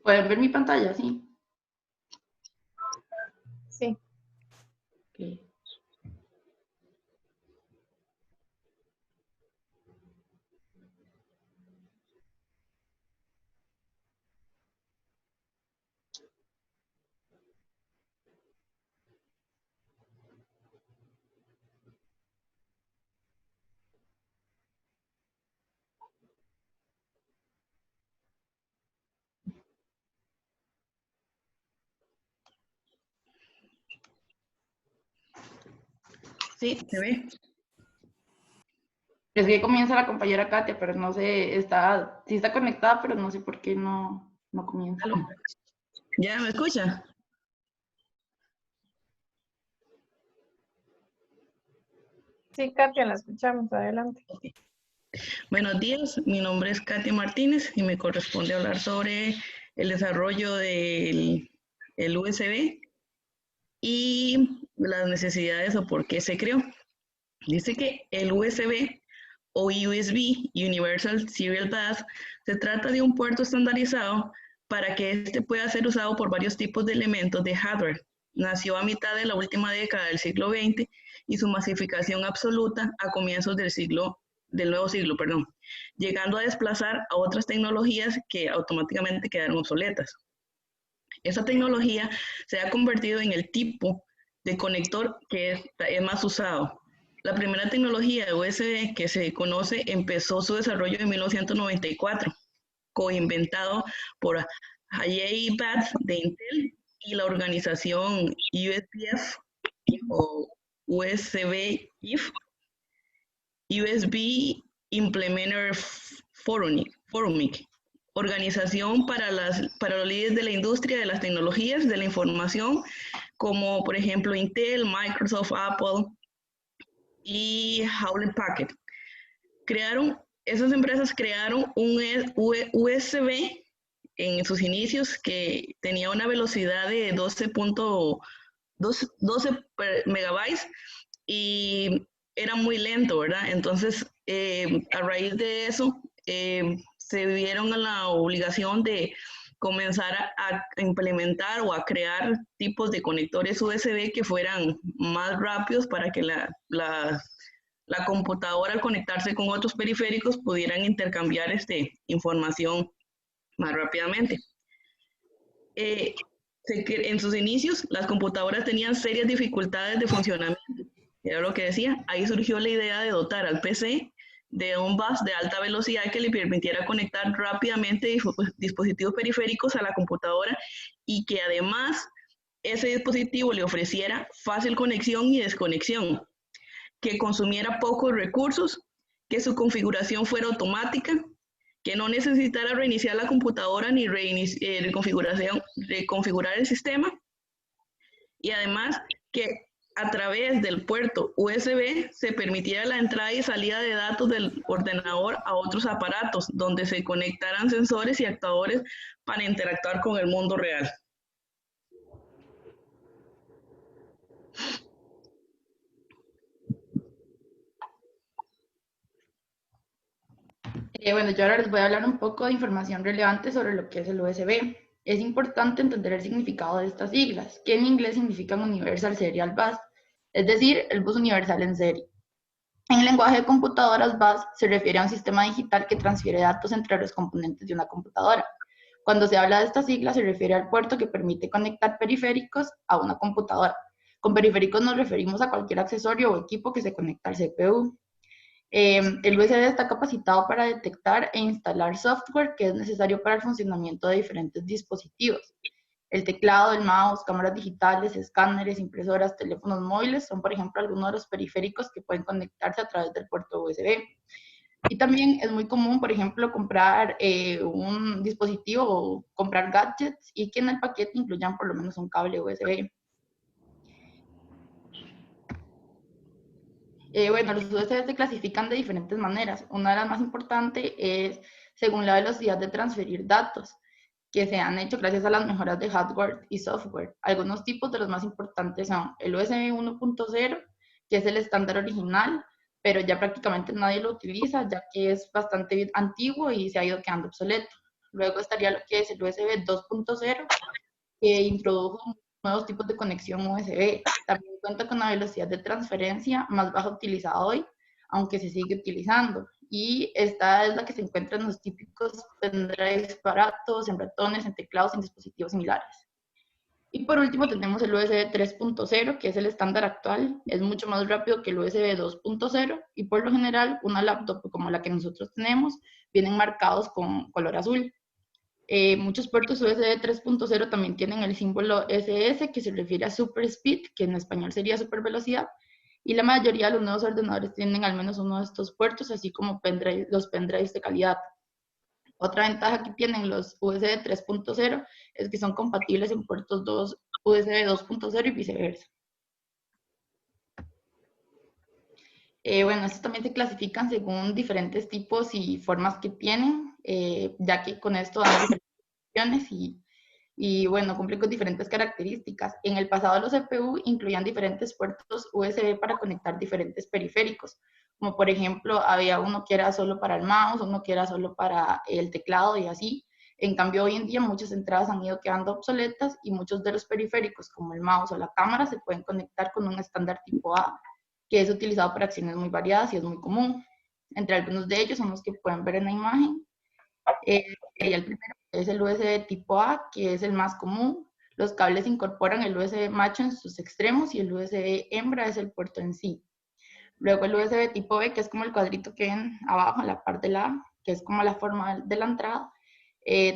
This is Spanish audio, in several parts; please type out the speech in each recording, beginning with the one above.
¿Pueden ver mi pantalla? Sí. Sí. Okay. Sí, se ve. Es que comienza la compañera Katia, pero no sé, sí está conectada, pero no sé por qué no comienza. ¿Ya me escucha? Sí, Katia, la escuchamos. Adelante. Okay. Buenos días, mi nombre es Katia Martínez y me corresponde hablar sobre el desarrollo del USB y las necesidades o por qué se creó. Dice que el USB o USB, Universal Serial Bus, se trata de un puerto estandarizado para que este pueda ser usado por varios tipos de elementos de hardware. Nació a mitad de la última década del siglo XX y su masificación absoluta a comienzos del nuevo siglo, llegando a desplazar a otras tecnologías que automáticamente quedaron obsoletas. Esa tecnología se ha convertido en el tipo de conector que es más usado. La primera tecnología de USB que se conoce empezó su desarrollo en 1994, coinventado por Ajay Bhatt de Intel y la organización USPF o USB-IF, USB Implementer Forumic, organización para los líderes de la industria de las tecnologías de la información, como por ejemplo Intel, Microsoft, Apple y Hewlett Packard. Esas empresas crearon un USB en sus inicios que tenía una velocidad de 12 megabytes y era muy lento, ¿verdad? Entonces, a raíz de eso, se vieron en la obligación de comenzar a implementar o a crear tipos de conectores USB que fueran más rápidos para que la computadora al conectarse con otros periféricos pudieran intercambiar información más rápidamente. En sus inicios, las computadoras tenían serias dificultades de funcionamiento. Era lo que decía. Ahí surgió la idea de dotar al PC de un bus de alta velocidad que le permitiera conectar rápidamente dispositivos periféricos a la computadora y que además ese dispositivo le ofreciera fácil conexión y desconexión, que consumiera pocos recursos, que su configuración fuera automática, que no necesitara reiniciar la computadora ni reconfigurar el sistema, y además que a través del puerto USB se permitiera la entrada y salida de datos del ordenador a otros aparatos, donde se conectaran sensores y actuadores para interactuar con el mundo real. Bueno, yo ahora les voy a hablar un poco de información relevante sobre lo que es el USB. Es importante entender el significado de estas siglas, que en inglés significan Universal Serial Bus, es decir, el bus universal en serie. En el lenguaje de computadoras, bus se refiere a un sistema digital que transfiere datos entre los componentes de una computadora. Cuando se habla de esta sigla, se refiere al puerto que permite conectar periféricos a una computadora. Con periféricos nos referimos a cualquier accesorio o equipo que se conecta al CPU. El USB está capacitado para detectar e instalar software que es necesario para el funcionamiento de diferentes dispositivos. El teclado, el mouse, cámaras digitales, escáneres, impresoras, teléfonos móviles son, por ejemplo, algunos de los periféricos que pueden conectarse a través del puerto USB. Y también es muy común, por ejemplo, comprar un dispositivo o comprar gadgets y que en el paquete incluyan por lo menos un cable USB. Bueno, los USB se clasifican de diferentes maneras. Una de las más importantes es según la velocidad de transferir datos, que se han hecho gracias a las mejoras de hardware y software. Algunos tipos de los más importantes son el USB 1.0, que es el estándar original, pero ya prácticamente nadie lo utiliza, ya que es bastante antiguo y se ha ido quedando obsoleto. Luego estaría lo que es el USB 2.0, que introdujo nuevos tipos de conexión USB. También cuenta con una velocidad de transferencia más baja utilizada hoy, aunque se sigue utilizando. Y esta es la que se encuentra en los típicos pendrives baratos, en ratones, en teclados, en dispositivos similares. Y por último tenemos el USB 3.0, que es el estándar actual. Es mucho más rápido que el USB 2.0 y por lo general una laptop como la que nosotros tenemos vienen marcados con color azul. Muchos puertos USB 3.0 también tienen el símbolo SS, que se refiere a Super Speed, que en español sería super velocidad, y la mayoría de los nuevos ordenadores tienen al menos uno de estos puertos, así como los pendrives de calidad. Otra ventaja que tienen los USB 3.0 es que son compatibles en puertos USB 2.0 y viceversa. Bueno, estos también se clasifican según diferentes tipos y formas que tienen, ya que con esto dan diferentes opciones y bueno, cumplen con diferentes características. En el pasado los CPU incluían diferentes puertos USB para conectar diferentes periféricos, como por ejemplo había uno que era solo para el mouse, uno que era solo para el teclado y así. En cambio, hoy en día muchas entradas han ido quedando obsoletas y muchos de los periféricos, como el mouse o la cámara, se pueden conectar con un estándar tipo A, que es utilizado para acciones muy variadas y es muy común. Entre algunos de ellos son los que pueden ver en la imagen. Sería el primero, que es el USB tipo A, que es el más común. Los cables incorporan el USB macho en sus extremos y el USB hembra es el puerto en sí. Luego el USB tipo B, que es como el cuadrito que ven abajo en la parte de la A, que es como la forma de la entrada.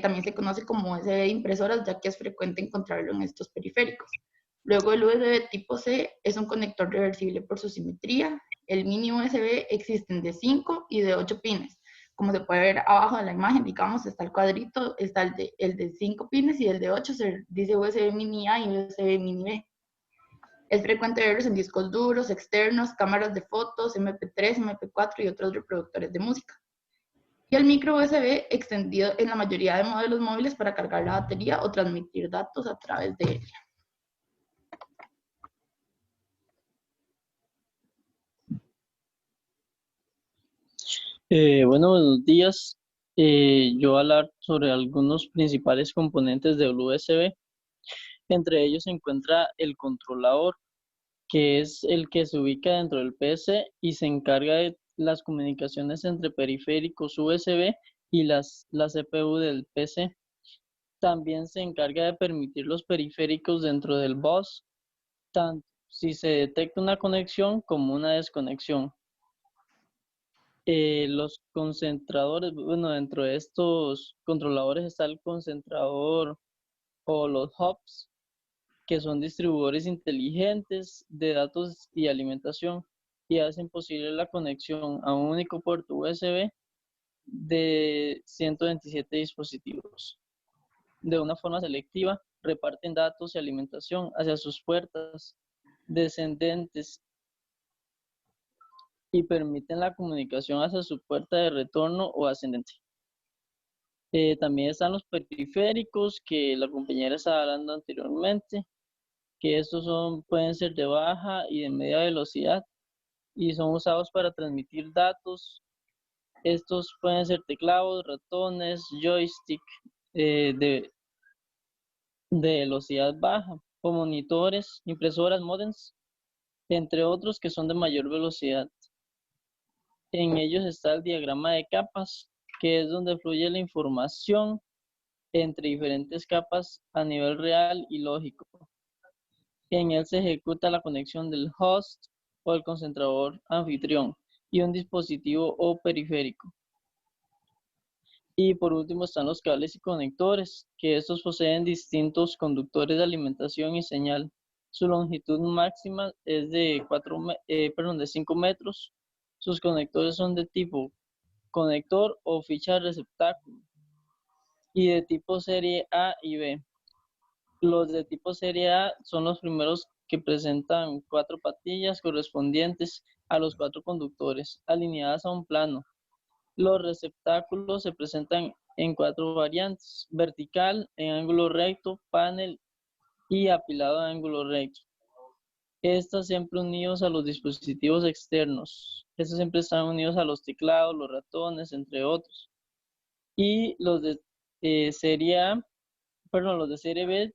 También se conoce como USB de impresoras, ya que es frecuente encontrarlo en estos periféricos. Luego el USB tipo C es un conector reversible por su simetría. El mini USB existen de 5 y de 8 pines. Como se puede ver abajo de la imagen, digamos, está el cuadrito, está el de 5 pines y el de 8 se dice USB mini A y USB mini B. Es frecuente verlos en discos duros, externos, cámaras de fotos, MP3, MP4 y otros reproductores de música. Y el micro USB extendido en la mayoría de modelos móviles para cargar la batería o transmitir datos a través de él. Bueno, buenos días. Yo voy a hablar sobre algunos principales componentes del USB. Entre ellos se encuentra el controlador, que es el que se ubica dentro del PC y se encarga de las comunicaciones entre periféricos USB y la CPU del PC. También se encarga de permitir los periféricos dentro del bus, tanto si se detecta una conexión como una desconexión. Los concentradores, bueno, dentro de estos controladores está el concentrador o los hubs, que son distribuidores inteligentes de datos y alimentación y hacen posible la conexión a un único puerto USB de 127 dispositivos. De una forma selectiva, reparten datos y alimentación hacia sus puertas descendentes y permiten la comunicación hacia su puerta de retorno o ascendente. También están los periféricos que la compañera estaba hablando anteriormente, que estos pueden ser de baja y de media velocidad y son usados para transmitir datos. Estos pueden ser teclados, ratones, joystick de velocidad baja o monitores, impresoras, modems, entre otros que son de mayor velocidad. En ellos está el diagrama de capas, que es donde fluye la información entre diferentes capas a nivel real y lógico. En él se ejecuta la conexión del host o el concentrador anfitrión y un dispositivo o periférico. Y por último están los cables y conectores, que estos poseen distintos conductores de alimentación y señal. Su longitud máxima es de 5 metros. Sus conectores son de tipo conector o ficha receptáculo y de tipo serie A y B. Los de tipo serie A son los primeros que presentan 4 patillas correspondientes a los 4 conductores, alineadas a un plano. Los receptáculos se presentan en 4 variantes: vertical, en ángulo recto, panel y apilado en ángulo recto. Estas siempre unidos a los dispositivos externos. Estos siempre están unidos a los teclados, los ratones, entre otros. Y los de Serie A, perdón, los de serie B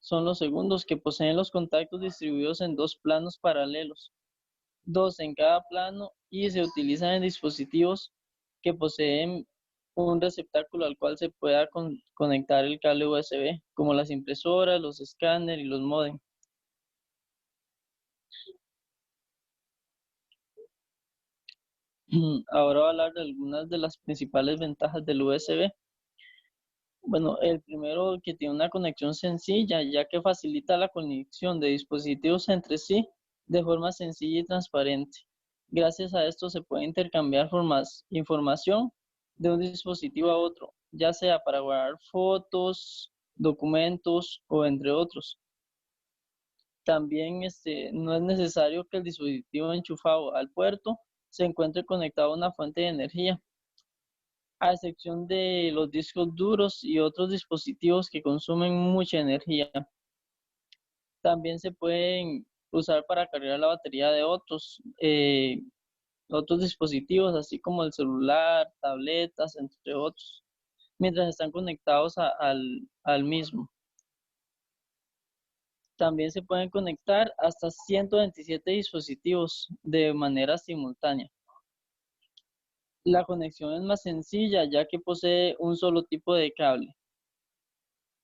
son los segundos que poseen los contactos distribuidos en dos planos paralelos, dos en cada plano, y se utilizan en dispositivos que poseen un receptáculo al cual se pueda conectar el cable USB, como las impresoras, los escáneres y los módems. Ahora voy a hablar de algunas de las principales ventajas del USB. Bueno, el primero, que tiene una conexión sencilla, ya que facilita la conexión de dispositivos entre sí de forma sencilla y transparente. Gracias a esto se puede intercambiar información de un dispositivo a otro, ya sea para guardar fotos, documentos o entre otros. También no es necesario que el dispositivo enchufado al puerto se encuentre conectado a una fuente de energía, a excepción de los discos duros y otros dispositivos que consumen mucha energía. También se pueden usar para cargar la batería de otros dispositivos, así como el celular, tabletas, entre otros, mientras están conectados al mismo. También se pueden conectar hasta 127 dispositivos de manera simultánea. La conexión es más sencilla, ya que posee un solo tipo de cable.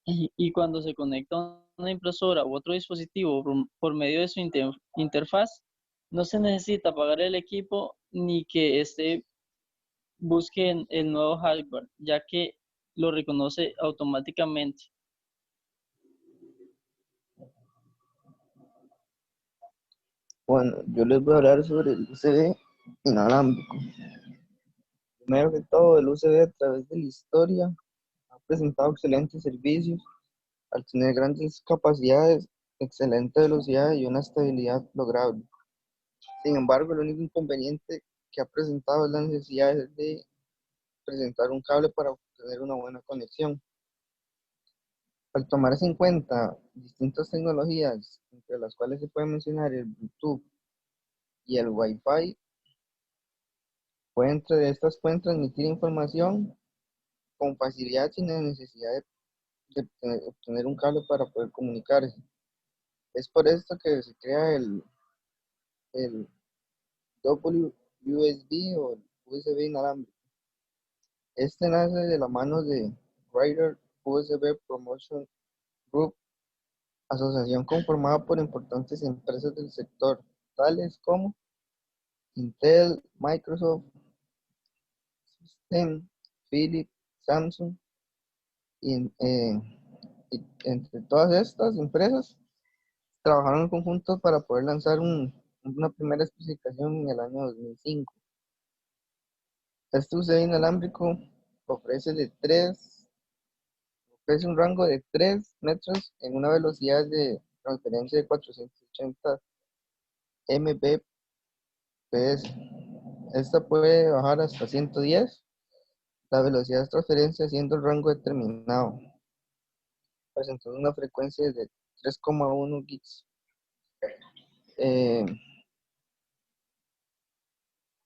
Y cuando se conecta una impresora u otro dispositivo por medio de su interfaz, no se necesita apagar el equipo ni que busque el nuevo hardware, ya que lo reconoce automáticamente. Bueno, yo les voy a hablar sobre el USB inalámbrico. Primero que todo, el USB a través de la historia ha presentado excelentes servicios al tener grandes capacidades, excelente velocidad y una estabilidad lograble. Sin embargo, el único inconveniente que ha presentado es la necesidad de presentar un cable para obtener una buena conexión. Al tomarse en cuenta distintas tecnologías, entre las cuales se puede mencionar el Bluetooth y el Wi-Fi, entre estas pueden transmitir información con facilidad sin la necesidad de obtener un cable para poder comunicarse. Es por esto que se crea el WUSB o el USB inalámbrico. Este nace de la mano de Writer USB Promotion Group, asociación conformada por importantes empresas del sector, tales como Intel, Microsoft, System, Philips, Samsung, y, entre todas estas empresas trabajaron en conjunto para poder lanzar una primera especificación en el año 2005. Este USB inalámbrico ofrece un rango de 3 metros en una velocidad de transferencia de 480 Mbps. Esta puede bajar hasta 110, la velocidad de transferencia siendo el rango determinado, presentando una frecuencia de 3,1 GHz.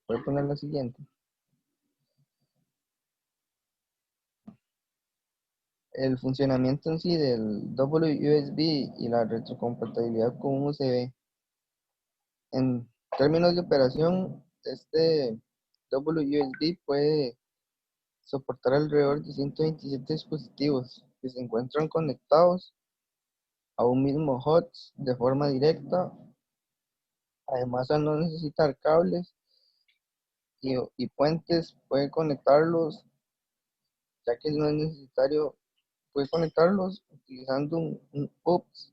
Voy a poner la siguiente. El funcionamiento en sí del WUSB y la retrocompatibilidad con un USB. En términos de operación, este WUSB puede soportar alrededor de 127 dispositivos que se encuentran conectados a un mismo host de forma directa. Además, al no necesitar cables y puentes, puede conectarlos, ya que no es necesario, puede conectarlos utilizando un UPS,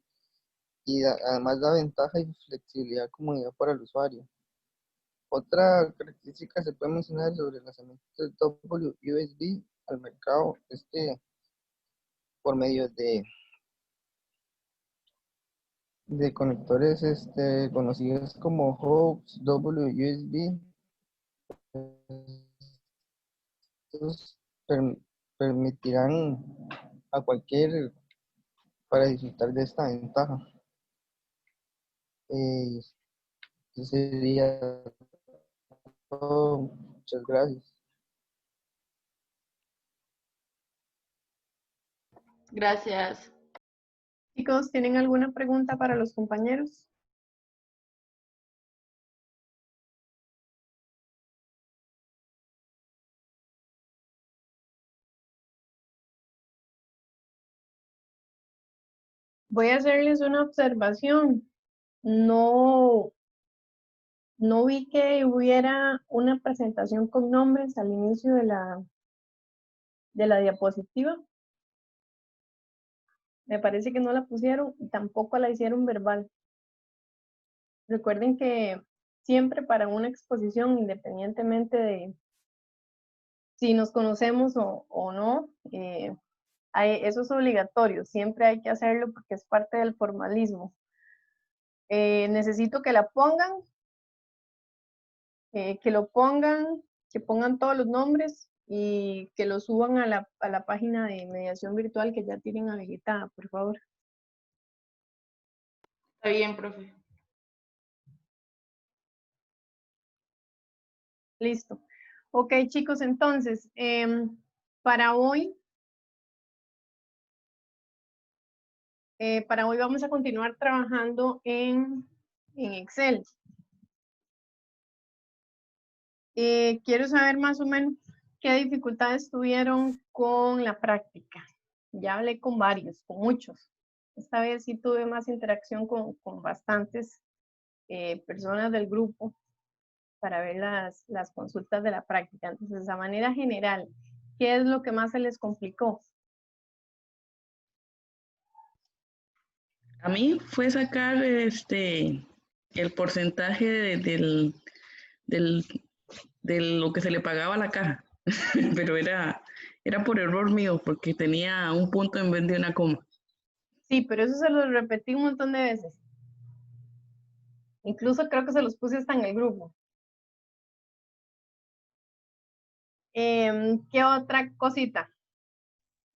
y además da ventaja y flexibilidad comodidad para el usuario. Otra característica se puede mencionar sobre el lanzamiento del WUSB al mercado es que por medio de conectores conocidos como hubs WUSB, estos permitirán a cualquier para disfrutar de esta ventaja. Eso sería todo. Muchas gracias. Gracias. Chicos, ¿tienen alguna pregunta para los compañeros? Voy a hacerles una observación. No vi que hubiera una presentación con nombres al inicio de la diapositiva. Me parece que no la pusieron y tampoco la hicieron verbal. Recuerden que siempre para una exposición, independientemente de si nos conocemos o no, eso es obligatorio. Siempre hay que hacerlo porque es parte del formalismo. Necesito que la pongan, que pongan todos los nombres y que lo suban a la página de mediación virtual que ya tienen habilitada, por favor. Está bien, profe. Listo. Ok, chicos, entonces, para hoy vamos a continuar trabajando en Excel. Quiero saber más o menos qué dificultades tuvieron con la práctica. Ya hablé con varios, con muchos. Esta vez sí tuve más interacción con bastantes personas del grupo para ver las consultas de la práctica. Entonces, a manera general, ¿qué es lo que más se les complicó? A mí fue sacar el porcentaje de lo que se le pagaba a la caja, pero era por error mío, porque tenía un punto en vez de una coma. Sí, pero eso se lo repetí un montón de veces. Incluso creo que se los puse hasta en el grupo. ¿Qué otra cosita?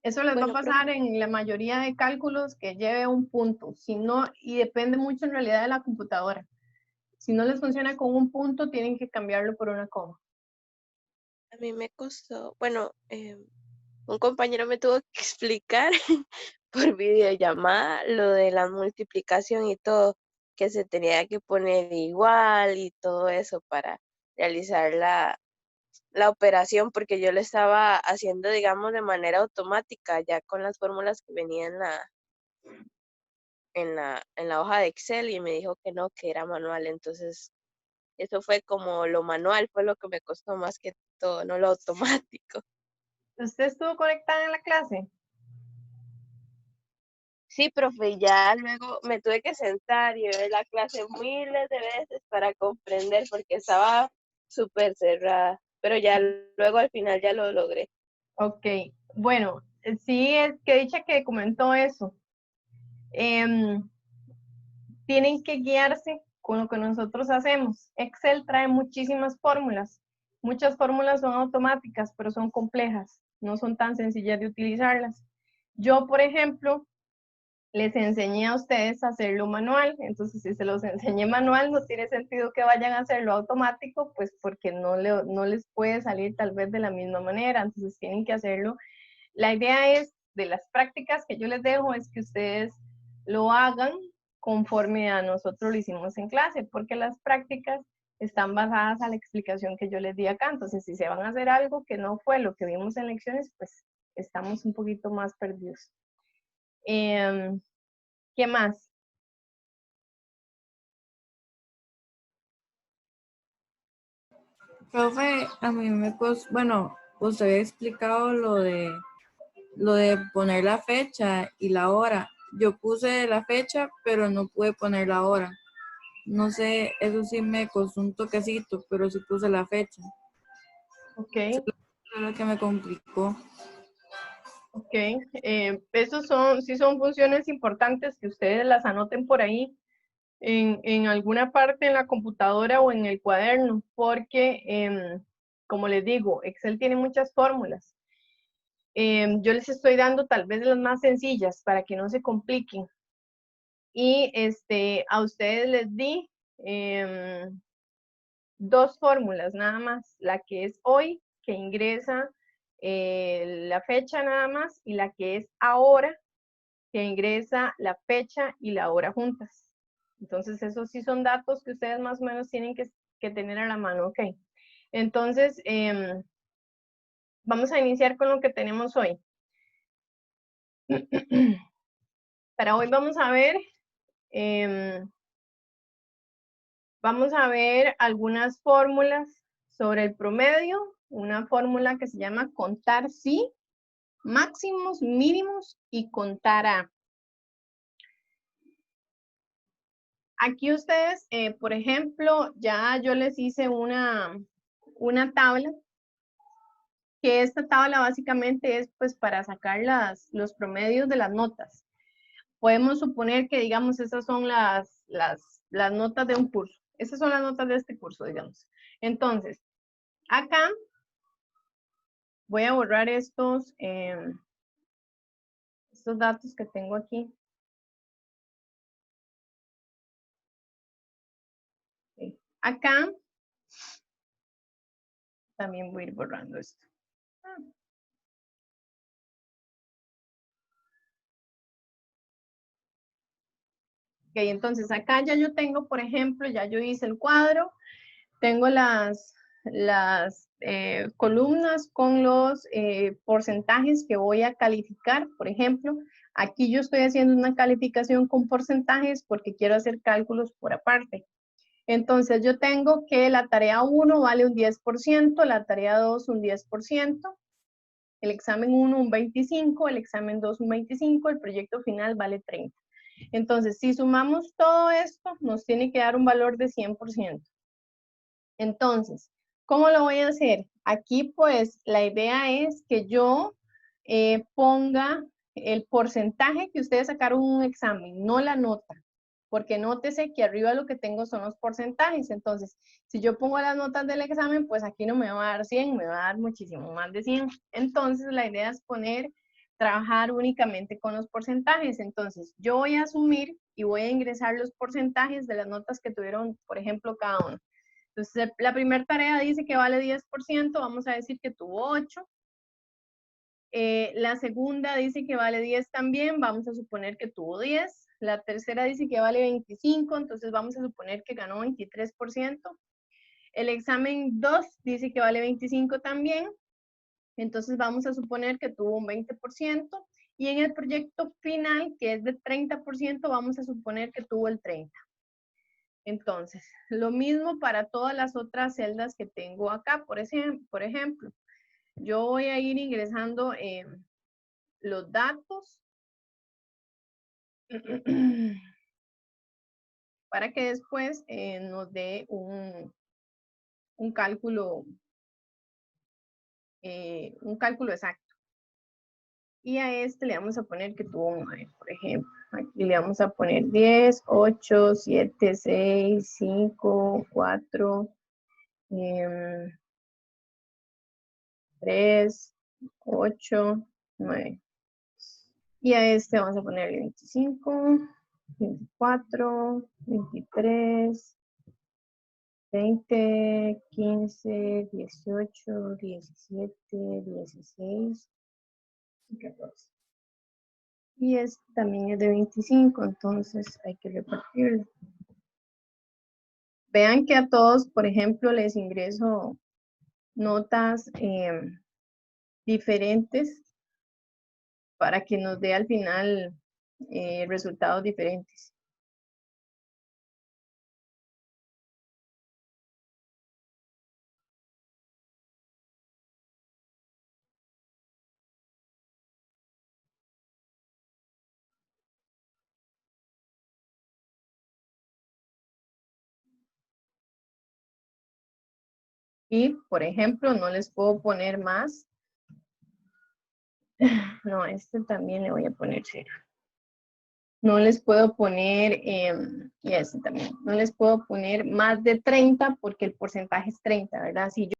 Eso les va a pasar en la mayoría de cálculos que lleve un punto. Si no, y depende mucho en realidad de la computadora. Si no les funciona con un punto, tienen que cambiarlo por una coma. A mí me costó, bueno, un compañero me tuvo que explicar por videollamada lo de la multiplicación y todo, que se tenía que poner igual y todo eso para realizar la operación, porque yo lo estaba haciendo, digamos, de manera automática, ya con las fórmulas que venían en la hoja de Excel, y me dijo que no, que era manual. Entonces, eso fue como lo manual, fue lo que me costó más que todo, no lo automático. ¿Usted estuvo conectada en la clase? Sí, profe, ya luego me tuve que sentar y ver la clase miles de veces para comprender, porque estaba súper cerrada, pero ya luego al final ya lo logré. Ok, bueno, sí, es que dicha que comentó eso. Tienen que guiarse con lo que nosotros hacemos. Excel trae muchísimas fórmulas. Muchas fórmulas son automáticas, pero son complejas. No son tan sencillas de utilizarlas. Yo, por ejemplo, les enseñé a ustedes a hacerlo manual. Entonces, si se los enseñé manual, no tiene sentido que vayan a hacerlo automático, pues porque no les puede salir tal vez de la misma manera. Entonces, tienen que hacerlo. La idea es, de las prácticas que yo les dejo, es que ustedes lo hagan conforme a nosotros lo hicimos en clase, porque las prácticas están basadas a la explicación que yo les di acá. Entonces, si se van a hacer algo que no fue lo que vimos en lecciones, pues estamos un poquito más perdidos. ¿Qué más? Profe, a mí me costó, bueno, usted había explicado lo de poner la fecha y la hora. Yo puse la fecha, pero no pude poner la hora. No sé, eso sí me costó un toquecito, pero sí puse la fecha. Ok. Eso es lo que me complicó. Ok, esos sí son funciones importantes que ustedes las anoten por ahí en alguna parte en la computadora o en el cuaderno, porque, como les digo, Excel tiene muchas fórmulas. Yo les estoy dando tal vez las más sencillas para que no se compliquen. Y a ustedes les di dos fórmulas nada más, la que es hoy, que ingresa la fecha nada más, y la que es ahora, que ingresa la fecha y la hora juntas. Entonces, esos sí son datos que ustedes más o menos tienen que tener a la mano, ¿ok? Entonces, vamos a iniciar con lo que tenemos hoy. Para hoy vamos a ver algunas fórmulas sobre el promedio, una fórmula que se llama contar sí, máximos, mínimos y contar a. Aquí ustedes, por ejemplo, ya yo les hice una tabla, que esta tabla básicamente es pues para sacar los promedios de las notas. Podemos suponer que, digamos, esas son las notas de un curso. Esas son las notas de este curso, digamos. Entonces, acá voy a borrar estos datos que tengo aquí. Okay. Acá también voy a ir borrando esto. Ok, entonces acá ya yo tengo, por ejemplo, ya yo hice el cuadro, tengo las columnas con los porcentajes que voy a calificar. Por ejemplo, aquí yo estoy haciendo una calificación con porcentajes porque quiero hacer cálculos por aparte. Entonces yo tengo que la tarea 1 vale un 10%, la tarea 2 un 10%, el examen 1 un 25%, el examen 2 un 25%, el proyecto final vale 30%. Entonces, si sumamos todo esto, nos tiene que dar un valor de 100%. Entonces, ¿cómo lo voy a hacer? Aquí, pues, la idea es que yo ponga el porcentaje que ustedes sacaron en un examen, no la nota. Porque nótese que arriba lo que tengo son los porcentajes. Entonces, si yo pongo las notas del examen, pues aquí no me va a dar 100, me va a dar muchísimo más de 100. Entonces, la idea es trabajar únicamente con los porcentajes. Entonces, yo voy a asumir y voy a ingresar los porcentajes de las notas que tuvieron, por ejemplo, cada uno. Entonces, la primera tarea dice que vale 10%, vamos a decir que tuvo 8. La segunda dice que vale 10 también, vamos a suponer que tuvo 10. La tercera dice que vale 25, entonces vamos a suponer que ganó 23%. El examen 2 dice que vale 25 también, entonces vamos a suponer que tuvo un 20%. Y en el proyecto final, que es de 30%, vamos a suponer que tuvo el 30%. Entonces, lo mismo para todas las otras celdas que tengo acá. Por ejemplo, yo voy a ir ingresando los datos para que después nos dé un cálculo exacto. Y a este le vamos a poner que tuvo un 9, por ejemplo. Aquí le vamos a poner 10, 8, 7, 6, 5, 4, 3, 8, 9. Y a este vamos a ponerle 25, 24, 23, 20, 15, 18, 17, 16 y 14. Y este también es de 25, entonces hay que repartirlo. Vean que a todos, por ejemplo, les ingreso notas diferentes para que nos dé al final resultados diferentes. Y, por ejemplo, no les puedo poner más. No, este también le voy a poner 0. No les puedo poner, y este también, no les puedo poner más de 30 porque el porcentaje es 30, ¿verdad? Si yo